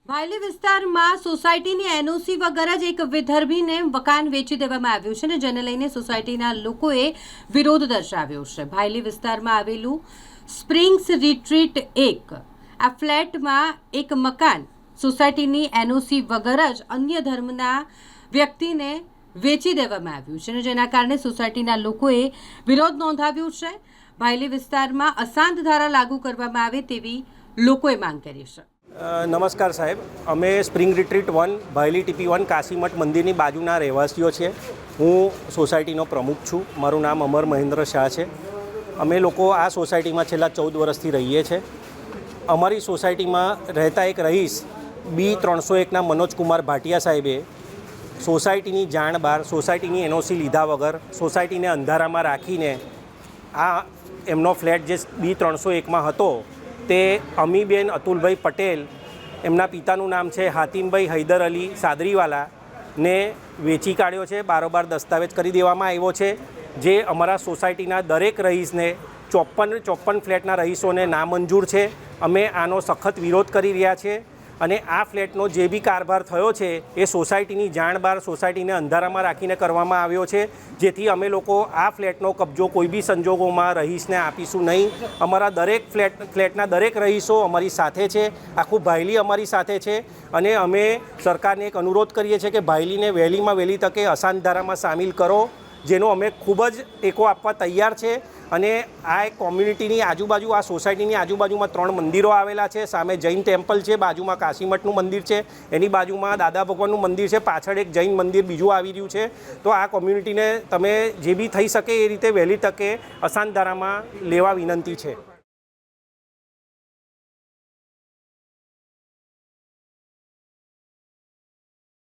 ભાયલી વિસ્તારમાં સોસાયટીની એનઓસી વગર જ એક વિધર્મીને મકાન વેચી દેવામાં આવ્યું છે ને જેને લઈને સોસાયટીના લોકોએ વિરોધ દર્શાવ્યો છે। ભાયલી વિસ્તારમાં આવેલું સ્પ્રિંગ્સ રિટ્રીટ 1 આ ફ્લેટમાં એક મકાન સોસાયટીની એનઓસી વગર જ અન્ય ધર્મના વ્યક્તિને વેચી દેવામાં આવ્યું છે ને જેના કારણે સોસાયટીના લોકોએ વિરોધ નોંધાવ્યો છે। ભાયલી વિસ્તારમાં અશાંત ધારા લાગુ કરવામાં આવે તેવી લોકોએ માંગ કરી છે। નમસ્કાર સાહેબ, અમે સ્પ્રિંગ રિટ્રીટ 1 ભાયલી TP1 કાશીમઠ મંદિરની બાજુના રહેવાસીઓ છે। હું સોસાયટીનો પ્રમુખ છું। મારું નામ અમર મહેન્દ્ર શાહ છે। અમે લોકો આ સોસાયટીમાં છેલ્લા 14 વર્ષથી રહીએ છીએ। અમારી સોસાયટીમાં રહેતા એક રહીશ B301ના મનોજકુમાર ભાટિયા સાહેબે સોસાયટીની જાણ બહાર સોસાયટીની એનઓસી લીધા વગર સોસાયટીને અંધારામાં રાખીને આ એમનો ફ્લેટ જે B301માં હતો તે અમીબેન અતુલભાઈ પટેલ, એમના પિતાનું નામ છે હાતિમભાઈ હૈદર અલી સાદરીવાલા ને વેચી કાઢ્યો છે। બારોબાર દસ્તાવેજ કરી દેવામાં આવ્યો છે, જે અમારા સોસાયટીના દરેક રહીશને 54 ફ્લેટના રહીશોને નામંજૂર છે। અમે આનો સખત વિરોધ કરી રહ્યા છીએ અને આ ફ્લેટનો જે બી કારભાર થયો છે એ સોસાયટીની જાણ બહાર સોસાયટીને અંધારામાં રાખીને કરવામાં આવ્યો છે, જેથી અમે લોકો આ ફ્લેટનો કબજો કોઈ બી સંજોગોમાં રહીશને આપીશું નહીં। અમારા દરેક ફ્લેટના દરેક રહીશો અમારી સાથે છે, આખું ભાયલી અમારી સાથે છે અને અમે સરકારને એક અનુરોધ કરીએ છીએ કે ભાયલીને વહેલીમાં વહેલી તકે અશાંત ધારામાં સામેલ કરો, જેનો અમે ખૂબ જ ટેકો આપવા તૈયાર છે। અને આ એક કોમ્યુનિટીની આજુબાજુ આ સોસાયટીની આજુબાજુમાં 3 મંદિરો આવેલા છે। સામે જૈન ટેમ્પલ છે, બાજુમાં કાશીમઠનું મંદિર છે, એની બાજુમાં દાદા ભગવાનનું મંદિર છે, પાછળ એક જૈન મંદિર બીજું આવી રહ્યું છે। તો આ કોમ્યુનિટીને તમે જે બી થઈ શકે એ રીતે વહેલી તકે અશાંત ધારામાં લેવા વિનંતી છે।